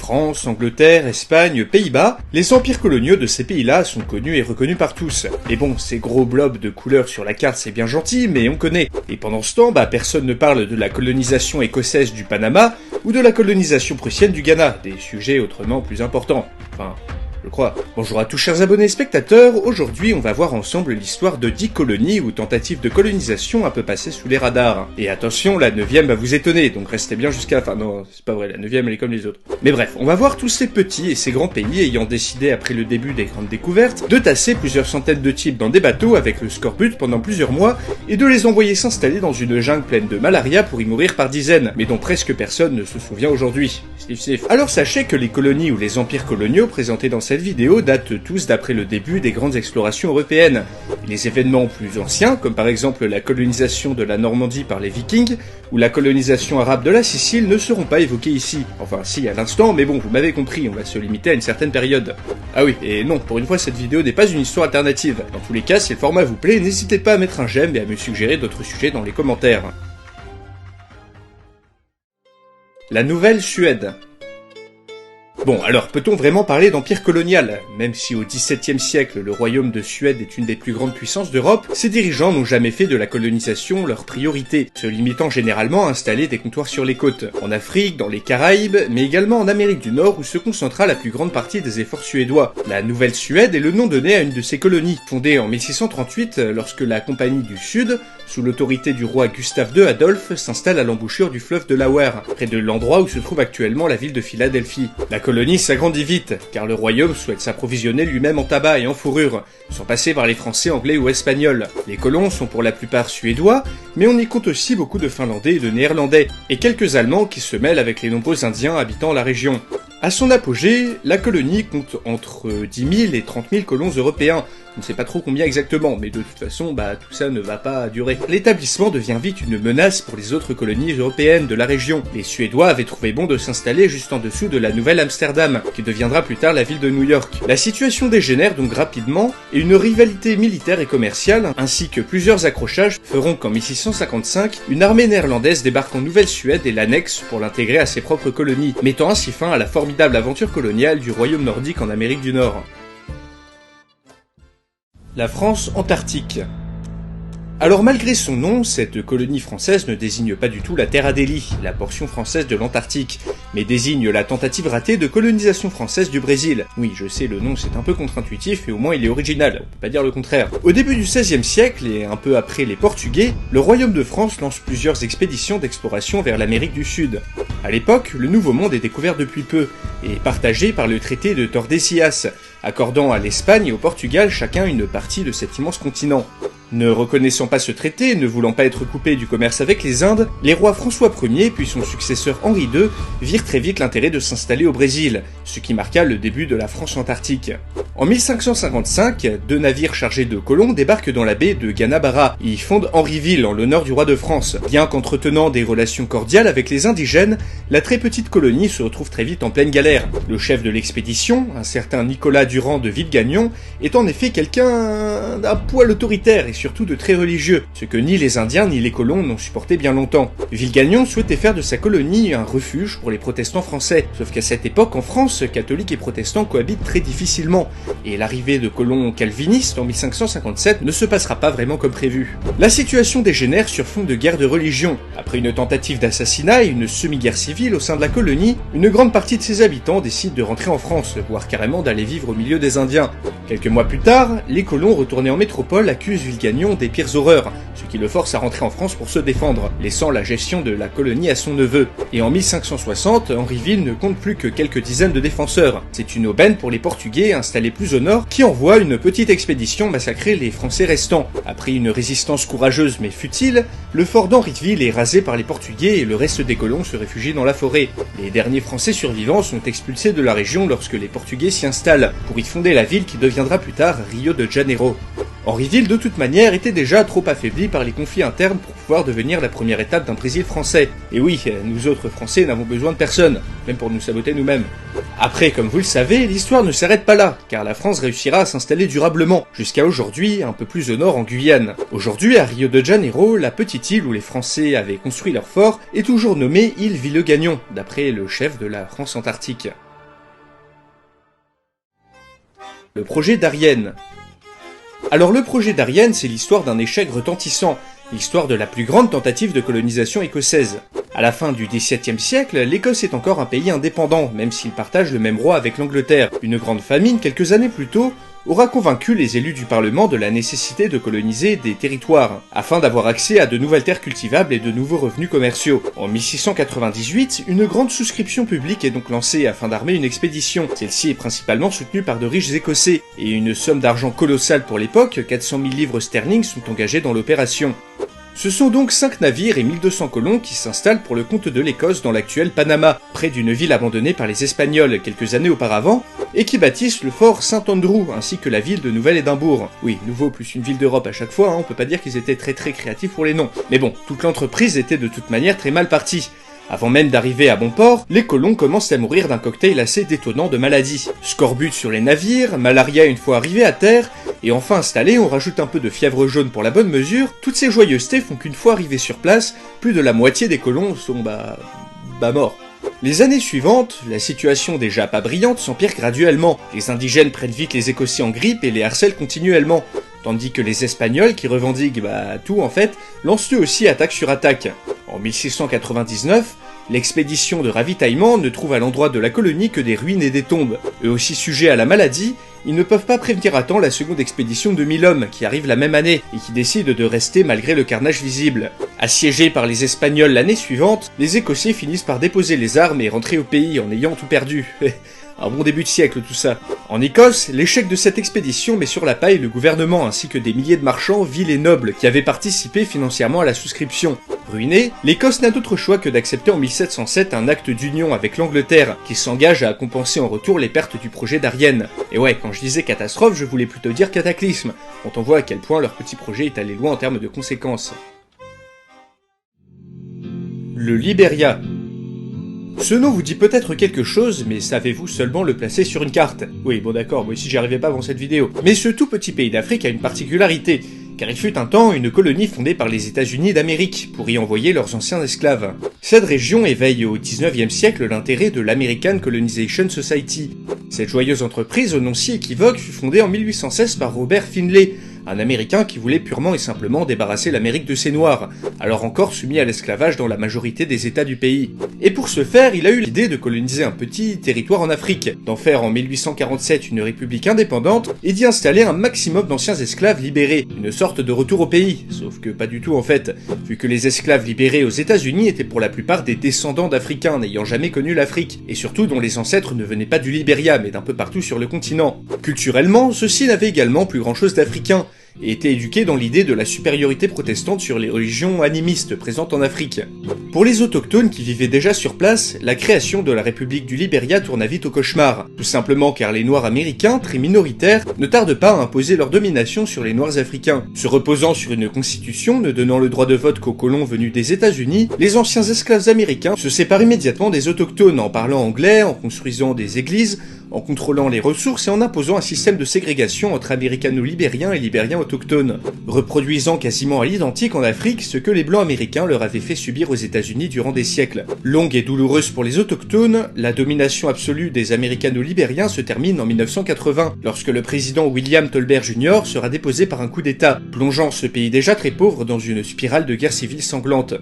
France, Angleterre, Espagne, Pays-Bas, les empires coloniaux de ces pays-là sont connus et reconnus par tous. Et bon, ces gros blobs de couleurs sur la carte c'est bien gentil, mais on connaît. Et pendant ce temps, personne ne parle de la colonisation écossaise du Panama, ou de la colonisation prussienne du Ghana, des sujets autrement plus importants. Enfin, je crois. Bonjour à tous chers abonnés et spectateurs, aujourd'hui on va voir ensemble l'histoire de 10 colonies ou tentatives de colonisation un peu passées sous les radars. Et attention, la 9ème va vous étonner, donc restez bien jusqu'à la fin. Non, c'est pas vrai, la 9ème elle est comme les autres. Mais bref, on va voir tous ces petits et ces grands pays ayant décidé après le début des grandes découvertes de tasser plusieurs centaines de types dans des bateaux avec le scorbut pendant plusieurs mois et de les envoyer s'installer dans une jungle pleine de malaria pour y mourir par dizaines, mais dont presque personne ne se souvient aujourd'hui. Sniff sniff. Alors sachez que les colonies ou les empires coloniaux présentés dans cette vidéo datent tous d'après le début des grandes explorations européennes. Les événements plus anciens, comme par exemple la colonisation de la Normandie par les Vikings, ou la colonisation arabe de la Sicile, ne seront pas évoqués ici. Enfin si à l'instant, mais bon, vous m'avez compris, on va se limiter à une certaine période. Ah oui, et non, pour une fois cette vidéo n'est pas une histoire alternative. Dans tous les cas, si le format vous plaît, n'hésitez pas à mettre un j'aime et à me suggérer d'autres sujets dans les commentaires. La Nouvelle-Suède. Bon, alors, peut-on vraiment parler d'empire colonial? Même si au XVIIe siècle, le royaume de Suède est une des plus grandes puissances d'Europe, ses dirigeants n'ont jamais fait de la colonisation leur priorité, se limitant généralement à installer des comptoirs sur les côtes, en Afrique, dans les Caraïbes, mais également en Amérique du Nord où se concentra la plus grande partie des efforts suédois. La Nouvelle-Suède est le nom donné à une de ces colonies, fondée en 1638 lorsque la Compagnie du Sud, sous l'autorité du roi Gustave II Adolphe, s'installe à l'embouchure du fleuve Delaware, près de l'endroit où se trouve actuellement la ville de Philadelphie. La colonie s'agrandit vite, car le royaume souhaite s'approvisionner lui-même en tabac et en fourrure, sans passer par les Français, Anglais ou Espagnols. Les colons sont pour la plupart suédois, mais on y compte aussi beaucoup de Finlandais et de Néerlandais, et quelques Allemands qui se mêlent avec les nombreux Indiens habitant la région. À son apogée, la colonie compte entre 10 000 et 30 000 colons européens. On ne sait pas trop combien exactement, mais de toute façon, tout ça ne va pas durer. L'établissement devient vite une menace pour les autres colonies européennes de la région. Les Suédois avaient trouvé bon de s'installer juste en dessous de la Nouvelle-Amsterdam, qui deviendra plus tard la ville de New York. La situation dégénère donc rapidement, et une rivalité militaire et commerciale, ainsi que plusieurs accrochages, feront qu'en 1655, une armée néerlandaise débarque en Nouvelle-Suède et l'annexe pour l'intégrer à ses propres colonies, mettant ainsi fin à la formidable aventure coloniale du royaume nordique en Amérique du Nord. La France antarctique. Alors malgré son nom, cette colonie française ne désigne pas du tout la Terre Adélie, la portion française de l'Antarctique, mais désigne la tentative ratée de colonisation française du Brésil. Oui, je sais, le nom c'est un peu contre-intuitif et au moins il est original, on peut pas dire le contraire. Au début du XVIe siècle et un peu après les Portugais, le royaume de France lance plusieurs expéditions d'exploration vers l'Amérique du Sud. À l'époque, le Nouveau Monde est découvert depuis peu, et partagé par le traité de Tordesillas, accordant à l'Espagne et au Portugal chacun une partie de cet immense continent. Ne reconnaissant pas ce traité et ne voulant pas être coupé du commerce avec les Indes, les rois François Ier puis son successeur Henri II virent très vite l'intérêt de s'installer au Brésil, ce qui marqua le début de la France antarctique. En 1555, 2 navires chargés de colons débarquent dans la baie de Guanabara et y fondent Henryville en l'honneur du roi de France. Bien qu'entretenant des relations cordiales avec les indigènes, la très petite colonie se retrouve très vite en pleine galère. Le chef de l'expédition, un certain Nicolas Durand de Villegagnon, est en effet quelqu'un d'un poil autoritaire et surtout de très religieux, ce que ni les Indiens ni les colons n'ont supporté bien longtemps. Villegagnon souhaitait faire de sa colonie un refuge pour les protestants français, sauf qu'à cette époque en France, catholiques et protestants cohabitent très difficilement, et l'arrivée de colons calvinistes en 1557 ne se passera pas vraiment comme prévu. La situation dégénère sur fond de guerre de religion. Après une tentative d'assassinat et une semi-guerre civile au sein de la colonie, une grande partie de ses habitants décident de rentrer en France, voire carrément d'aller vivre au milieu des Indiens. Quelques mois plus tard, les colons retournés en métropole accusent Villegagnon des pires horreurs, ce qui le force à rentrer en France pour se défendre, laissant la gestion de la colonie à son neveu. Et en 1560, Henryville ne compte plus que quelques dizaines de défenseurs. C'est une aubaine pour les Portugais installés plus au nord qui envoient une petite expédition massacrer les Français restants. Après une résistance courageuse mais futile, le fort d'Henryville est rasé par les Portugais et le reste des colons se réfugient dans la forêt. Les derniers Français survivants sont expulsés de la région lorsque les Portugais s'y installent, pour y fonder la ville qui deviendra plus tard Rio de Janeiro. Henryville, de toute manière, était déjà trop affaibli par les conflits internes pour pouvoir devenir la première étape d'un Brésil français. Et oui, nous autres Français n'avons besoin de personne, même pour nous saboter nous-mêmes. Après, comme vous le savez, l'histoire ne s'arrête pas là, car la France réussira à s'installer durablement, jusqu'à aujourd'hui, un peu plus au nord en Guyane. Aujourd'hui, à Rio de Janeiro, la petite île où les Français avaient construit leur fort est toujours nommée île Villegagnon, d'après le chef de la France antarctique. le projet Darien. Alors le projet Darien, c'est l'histoire d'un échec retentissant, l'histoire de la plus grande tentative de colonisation écossaise. À la fin du XVIIe siècle, l'Écosse est encore un pays indépendant, même s'il partage le même roi avec l'Angleterre. Une grande famine, quelques années plus tôt, aura convaincu les élus du Parlement de la nécessité de coloniser des territoires, afin d'avoir accès à de nouvelles terres cultivables et de nouveaux revenus commerciaux. En 1698, une grande souscription publique est donc lancée afin d'armer une expédition. Celle-ci est principalement soutenue par de riches Écossais, et une somme d'argent colossale pour l'époque, 400 000 livres sterling, sont engagés dans l'opération. Ce sont donc 5 navires et 1200 colons qui s'installent pour le compte de l'Écosse dans l'actuel Panama, près d'une ville abandonnée par les Espagnols quelques années auparavant, et qui bâtissent le fort Saint-Andrew ainsi que la ville de Nouvelle-Édimbourg. Oui, nouveau plus une ville d'Europe à chaque fois, on peut pas dire qu'ils étaient très créatifs pour les noms. Mais bon, toute l'entreprise était de toute manière très mal partie. Avant même d'arriver à bon port, les colons commencent à mourir d'un cocktail assez détonnant de maladies. Scorbut sur les navires, malaria une fois arrivés à terre, et enfin installés, on rajoute un peu de fièvre jaune pour la bonne mesure. Toutes ces joyeusetés font qu'une fois arrivés sur place, plus de la moitié des colons sont morts. Les années suivantes, la situation déjà pas brillante s'empire graduellement. Les indigènes prennent vite les Écossais en grippe et les harcèlent continuellement. Tandis que les Espagnols, qui revendiquent tout en fait, lancent eux aussi attaque sur attaque. En 1699, l'expédition de ravitaillement ne trouve à l'endroit de la colonie que des ruines et des tombes. Eux aussi sujets à la maladie, ils ne peuvent pas prévenir à temps la seconde expédition de 1000 hommes, qui arrive la même année, et qui décide de rester malgré le carnage visible. Assiégés par les Espagnols l'année suivante, les Écossais finissent par déposer les armes et rentrer au pays en ayant tout perdu. Un bon début de siècle tout ça. En Écosse, l'échec de cette expédition met sur la paille le gouvernement ainsi que des milliers de marchands, vils et nobles qui avaient participé financièrement à la souscription. Ruinée, l'Écosse n'a d'autre choix que d'accepter en 1707 un acte d'union avec l'Angleterre qui s'engage à compenser en retour les pertes du projet Darien. Et ouais, quand je disais catastrophe, je voulais plutôt dire cataclysme, quand on voit à quel point leur petit projet est allé loin en termes de conséquences. Le Liberia. Ce nom vous dit peut-être quelque chose, mais savez-vous seulement le placer sur une carte? Oui, bon d'accord, moi aussi j'y arrivais pas avant cette vidéo. Mais ce tout petit pays d'Afrique a une particularité, car il fut un temps une colonie fondée par les États-Unis d'Amérique, pour y envoyer leurs anciens esclaves. Cette région éveille au 19e siècle l'intérêt de l'American Colonization Society. Cette joyeuse entreprise au nom si équivoque fut fondée en 1816 par Robert Finlay, un Américain qui voulait purement et simplement débarrasser l'Amérique de ses Noirs, alors encore soumis à l'esclavage dans la majorité des États du pays. Et pour ce faire, il a eu l'idée de coloniser un petit territoire en Afrique, d'en faire en 1847 une république indépendante, et d'y installer un maximum d'anciens esclaves libérés, une sorte de retour au pays, sauf que pas du tout en fait, vu que les esclaves libérés aux États-Unis étaient pour la plupart des descendants d'Africains n'ayant jamais connu l'Afrique, et surtout dont les ancêtres ne venaient pas du Liberia, mais d'un peu partout sur le continent. Culturellement, ceux-ci n'avaient également plus grand-chose d'africain, et étaient éduqués dans l'idée de la supériorité protestante sur les religions animistes présentes en Afrique. Pour les autochtones qui vivaient déjà sur place, la création de la République du Liberia tourna vite au cauchemar, tout simplement car les Noirs américains, très minoritaires, ne tardent pas à imposer leur domination sur les Noirs africains. Se reposant sur une constitution ne donnant le droit de vote qu'aux colons venus des États-Unis, les anciens esclaves américains se séparent immédiatement des autochtones en parlant anglais, en construisant des églises, en contrôlant les ressources et en imposant un système de ségrégation entre américano-libériens et libériens autochtones, reproduisant quasiment à l'identique en Afrique ce que les blancs américains leur avaient fait subir aux États-Unis durant des siècles. Longue et douloureuse pour les autochtones, la domination absolue des américano-libériens se termine en 1980, lorsque le président William Tolbert Jr. sera déposé par un coup d'État, plongeant ce pays déjà très pauvre dans une spirale de guerre civile sanglante.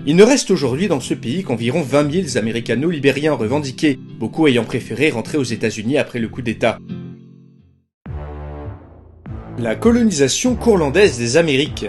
Il ne reste aujourd'hui dans ce pays qu'environ 20 000 américano-libériens revendiqués, beaucoup ayant préféré rentrer aux États-Unis après le coup d'État. La colonisation courlandaise des Amériques.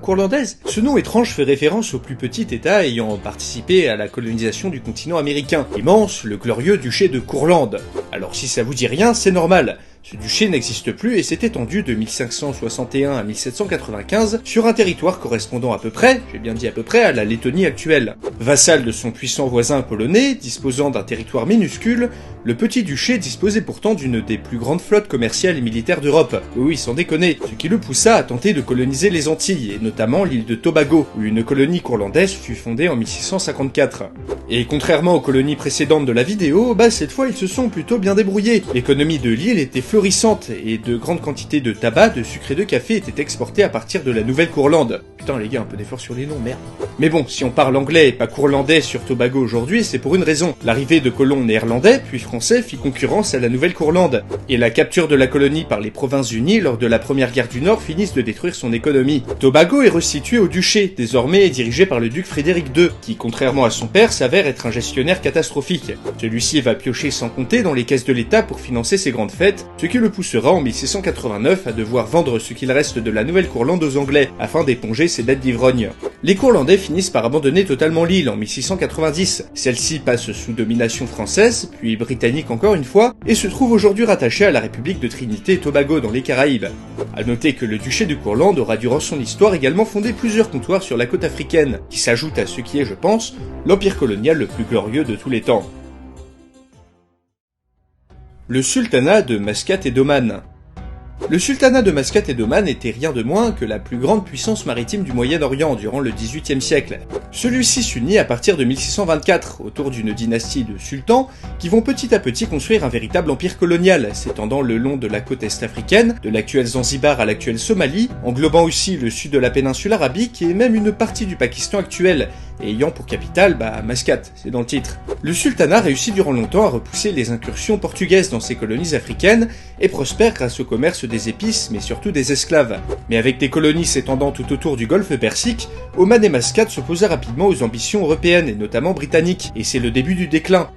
Courlandaise? Ce nom étrange fait référence au plus petit État ayant participé à la colonisation du continent américain, immense, le glorieux duché de Courlande. Alors si ça vous dit rien, c'est normal. Ce duché n'existe plus et s'est étendu de 1561 à 1795 sur un territoire correspondant à peu près, j'ai bien dit à peu près, à la Lettonie actuelle. Vassal de son puissant voisin polonais, disposant d'un territoire minuscule, le petit duché disposait pourtant d'une des plus grandes flottes commerciales et militaires d'Europe. Oui, sans déconner, ce qui le poussa à tenter de coloniser les Antilles, et notamment l'île de Tobago, où une colonie courlandaise fut fondée en 1654. Et contrairement aux colonies précédentes de la vidéo, cette fois ils se sont plutôt bien débrouillés. L'économie de l'île était florissante, et de grandes quantités de tabac, de sucre et de café étaient exportées à partir de la Nouvelle-Courlande. Putain les gars, un peu d'effort sur les noms, merde. Mais bon, si on parle anglais et pas courlandais sur Tobago aujourd'hui, c'est pour une raison. L'arrivée de colons néerlandais, puis français, fit concurrence à la Nouvelle-Courlande. Et la capture de la colonie par les Provinces-Unies lors de la Première Guerre du Nord finissent de détruire son économie. Tobago est restitué au duché, désormais dirigé par le duc Frédéric II, qui, contrairement à son père, s'avère être un gestionnaire catastrophique. Celui-ci va piocher sans compter dans les caisses de l'État pour financer ses grandes fêtes, ce qui le poussera en 1689 à devoir vendre ce qu'il reste de la Nouvelle-Courlande aux Anglais, afin d'éponger ses dettes d'ivrogne. Les Courlandais finissent par abandonner totalement l'île en 1690. Celle-ci passe sous domination française, puis britannique encore une fois, et se trouve aujourd'hui rattachée à la République de Trinité et Tobago dans les Caraïbes. À noter que le duché de Courlande aura durant son histoire également fondé plusieurs comptoirs sur la côte africaine, qui s'ajoutent à ce qui est, je pense, l'empire colonial le plus glorieux de tous les temps. Le sultanat de Mascate et d'Oman. Le sultanat de Mascate et d'Oman était rien de moins que la plus grande puissance maritime du Moyen-Orient durant le XVIIIe siècle. Celui-ci s'unit à partir de 1624 autour d'une dynastie de sultans qui vont petit à petit construire un véritable empire colonial, s'étendant le long de la côte est africaine, de l'actuelle Zanzibar à l'actuelle Somalie, englobant aussi le sud de la péninsule arabique et même une partie du Pakistan actuel, et ayant pour capitale, Mascate, c'est dans le titre. Le sultanat réussit durant longtemps à repousser les incursions portugaises dans ses colonies africaines et prospère grâce au commerce des épices mais surtout des esclaves. Mais avec des colonies s'étendant tout autour du golfe Persique, Oman et Mascate s'opposaient rapidement aux ambitions européennes et notamment britanniques, et c'est le début du déclin.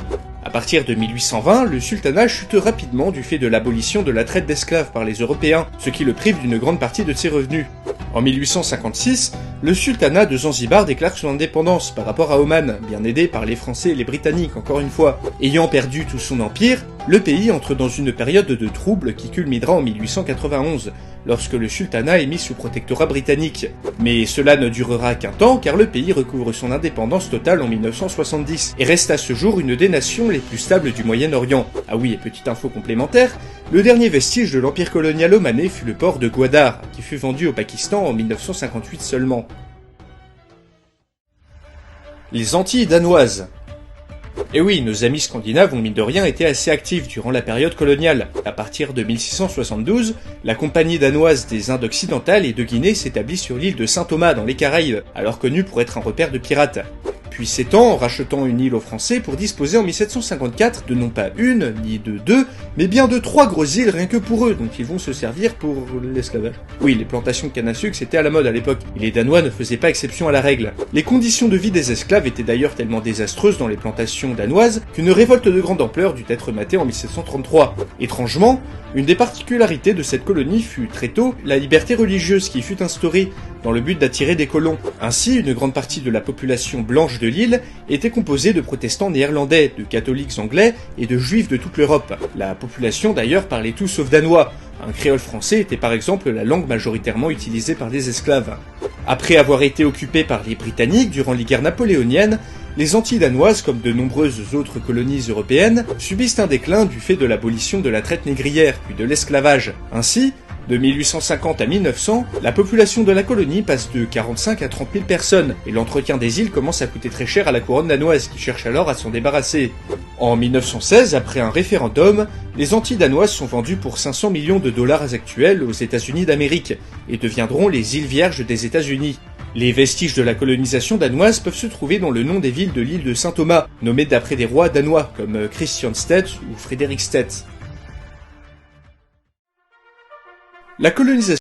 À partir de 1820, le sultanat chute rapidement du fait de l'abolition de la traite d'esclaves par les Européens, ce qui le prive d'une grande partie de ses revenus. En 1856, le sultanat de Zanzibar déclare son indépendance par rapport à Oman, bien aidé par les Français et les Britanniques encore une fois. Ayant perdu tout son empire, le pays entre dans une période de troubles qui culminera en 1891, lorsque le sultanat est mis sous protectorat britannique. Mais cela ne durera qu'un temps car le pays recouvre son indépendance totale en 1970 et reste à ce jour une des nations les plus stables du Moyen-Orient. Ah oui, et petite info complémentaire, le dernier vestige de l'empire colonial omanais fut le port de Gwadar, qui fut vendu au Pakistan en 1958 seulement. Les Antilles danoises. Et oui, nos amis scandinaves ont mine de rien été assez actifs durant la période coloniale. À partir de 1672, la Compagnie danoise des Indes occidentales et de Guinée s'établit sur l'île de Saint-Thomas dans les Caraïbes, alors connue pour être un repère de pirates. Puis s'étend en rachetant une île aux Français pour disposer en 1754 de non pas une, ni de deux, mais bien de 3 grosses îles rien que pour eux, dont ils vont se servir pour l'esclavage. Oui, les plantations de canne à sucre c'était à la mode à l'époque, et les Danois ne faisaient pas exception à la règle. Les conditions de vie des esclaves étaient d'ailleurs tellement désastreuses dans les plantations danoises qu'une révolte de grande ampleur dut être matée en 1733. Étrangement, une des particularités de cette colonie fut très tôt la liberté religieuse qui fut instaurée dans le but d'attirer des colons. Ainsi, une grande partie de la population blanche de l'île était composée de protestants néerlandais, de catholiques anglais et de juifs de toute l'Europe. La population d'ailleurs parlait tout sauf danois. Un créole français était par exemple la langue majoritairement utilisée par les esclaves. Après avoir été occupés par les Britanniques durant les guerres napoléoniennes, les Antilles danoises, comme de nombreuses autres colonies européennes, subissent un déclin du fait de l'abolition de la traite négrière, puis de l'esclavage. Ainsi, de 1850 à 1900, la population de la colonie passe de 45 à 30 000 personnes, et l'entretien des îles commence à coûter très cher à la couronne danoise, qui cherche alors à s'en débarrasser. En 1916, après un référendum, les Antilles danoises sont vendues pour 500 millions de dollars actuels aux États-Unis d'Amérique, et deviendront les îles Vierges des États-Unis. Les vestiges de la colonisation danoise peuvent se trouver dans le nom des villes de l'île de Saint-Thomas, nommées d'après des rois danois, comme Christianstedt ou Frederikstedt. La colonisation